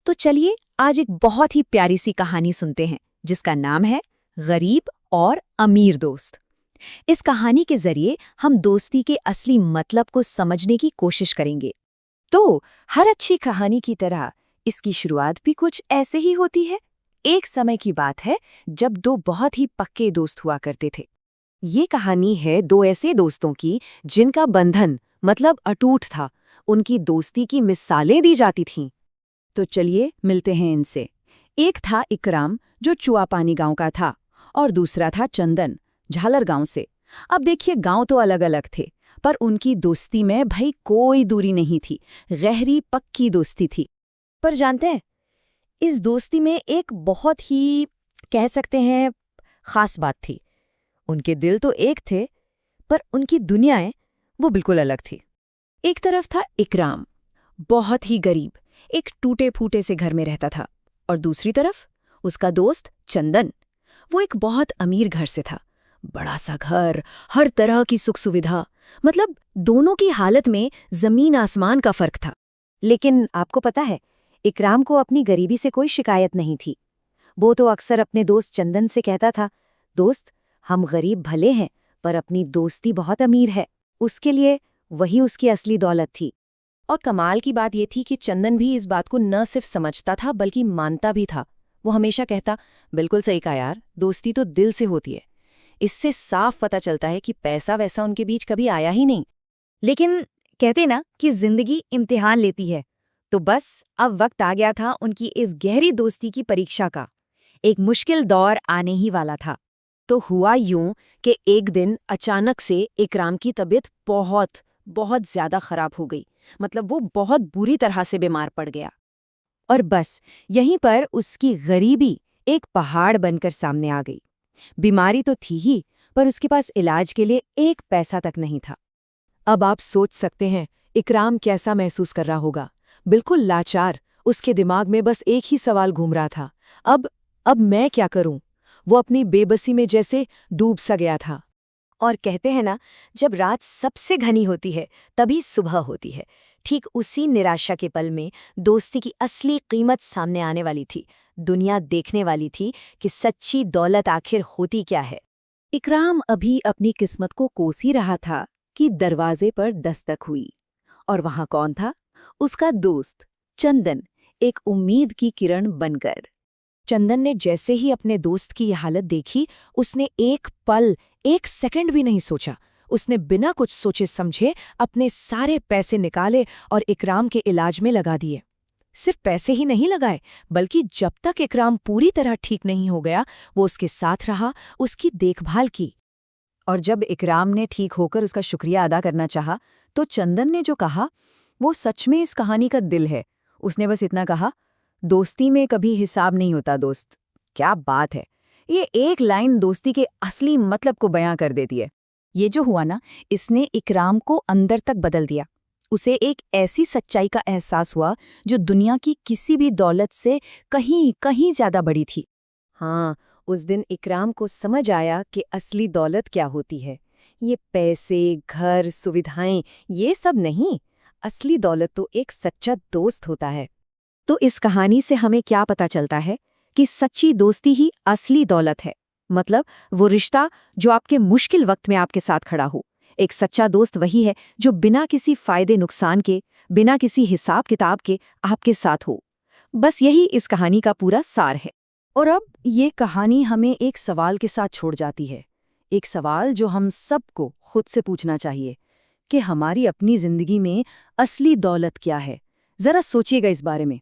तो चलिए आज एक बहुत ही प्यारी सी कहानी सुनते हैं जिसका नाम है गरीब और अमीर दोस्त। इस कहानी के जरिए हम दोस्ती के असली मतलब को समझने की कोशिश करेंगे। तो हर अच्छी कहानी की तरह इसकी शुरुआत भी कुछ ऐसे ही होती है। एक समय की बात है जब दो बहुत ही पक्के दोस्त हुआ करते थे। ये कहानी है दो ऐसे दोस्तों की जिनका बंधन मतलब अटूट था। उनकी दोस्ती की मिसालें दी जाती थीं। तो चलिए मिलते हैं इनसे। एक था इकराम जो चुआपानी गांव का था और दूसरा था चंदन झालर गांव से। अब देखिए गांव तो अलग अलग थे पर उनकी दोस्ती में भाई कोई दूरी नहीं थी। गहरी पक्की दोस्ती थी। पर जानते हैं इस दोस्ती में एक बहुत ही कह सकते हैं खास बात थी। उनके दिल तो एक थे पर उनकी दुनियाएं वो बिल्कुल अलग थी। एक तरफ था इकराम, बहुत ही गरीब, एक टूटे फूटे से घर में रहता था। और दूसरी तरफ उसका दोस्त चंदन, वो एक बहुत अमीर घर से था। बड़ा सा घर, हर तरह की सुख सुविधा, मतलब दोनों की हालत में जमीन आसमान का फर्क था। लेकिन आपको पता है इकराम को अपनी गरीबी से कोई शिकायत नहीं थी। वो तो अक्सर अपने दोस्त चंदन से कहता था, दोस्त हम गरीब भले हैं पर अपनी दोस्ती बहुत अमीर है। उसके लिए वही उसकी असली दौलत थी। और कमाल की बात ये थी कि चंदन भी इस बात को न सिर्फ समझता था बल्कि मानता भी था। वो हमेशा कहता, बिल्कुल सही कहा यार, दोस्ती तो दिल से होती है। इससे साफ पता चलता है कि पैसा वैसा उनके बीच कभी आया ही नहीं। लेकिन कहते ना कि जिंदगी इम्तिहान लेती है, तो बस अब वक्त आ गया था उनकी इस गहरी दोस्ती की परीक्षा का। एक मुश्किल दौर आने ही वाला था। तो हुआ यूं कि एक दिन अचानक से इकराम की तबीयत बहुत ज्यादा खराब हो गई। मतलब वो बहुत बुरी तरह से बीमार पड़ गया। और बस यहीं पर उसकी गरीबी एक पहाड़ बनकर सामने आ गई। बीमारी तो थी ही पर उसके पास इलाज के लिए एक पैसा तक नहीं था। अब आप सोच सकते हैं इकराम कैसा महसूस कर रहा होगा। बिल्कुल लाचार। उसके दिमाग में बस एक ही सवाल घूम रहा था, अब मैं क्या करूं? वो अपनी बेबसी में जैसे डूब सा गया था। और कहते हैं ना, जब रात सबसे घनी होती है तभी सुबह होती है। ठीक उसी निराशा के पल में दोस्ती की असली कीमत सामने आने वाली थी। दुनिया देखने वाली थी कि सच्ची दौलत आखिर होती क्या है। इकराम अभी अपनी किस्मत को कोस ही रहा था कि दरवाजे पर दस्तक हुई। और वहां कौन था? उसका दोस्त चंदन, एक उम्मीद की किरण बनकर। चंदन ने जैसे ही अपने दोस्त की यह हालत देखी, उसने एक पल, एक सेकंड भी नहीं सोचा। उसने बिना कुछ सोचे समझे अपने सारे पैसे निकाले और इकराम के इलाज में लगा दिए। सिर्फ पैसे ही नहीं लगाए, बल्कि जब तक इकराम पूरी तरह ठीक नहीं हो गया, वो उसके साथ रहा, उसकी देखभाल की। और जब इकराम ने ठीक होकर उसका शुक्रिया अदा करना चाहा, तो चंदन ने जो कहा, वो सच में इस कहानी का दिल है। उसने बस इतना कहा, दोस्ती में कभी हिसाब नहीं होता दोस्त। क्या बात है! ये एक लाइन दोस्ती के असली मतलब को बयां कर देती है। ये जो हुआ ना, इसने इकराम को अंदर तक बदल दिया। उसे एक ऐसी सच्चाई का एहसास हुआ जो दुनिया की किसी भी दौलत से कहीं कहीं ज्यादा बड़ी थी। हाँ, उस दिन इकराम को समझ आया कि असली दौलत क्या होती है। ये पैसे, घर, सुविधाएं, ये सब नहीं। असली दौलत तो एक सच्चा दोस्त होता है। तो इस कहानी से हमें क्या पता चलता है कि सच्ची दोस्ती ही असली दौलत है। मतलब वो रिश्ता जो आपके मुश्किल वक्त में आपके साथ खड़ा हो। एक सच्चा दोस्त वही है जो बिना किसी फायदे नुकसान के, बिना किसी हिसाब किताब के आपके साथ हो। बस यही इस कहानी का पूरा सार है। और अब ये कहानी हमें एक सवाल के साथ छोड़ जाती है। एक सवाल जो हम सबको खुद से पूछना चाहिए कि हमारी अपनी जिंदगी में असली दौलत क्या है। जरा सोचिएगा इस बारे में।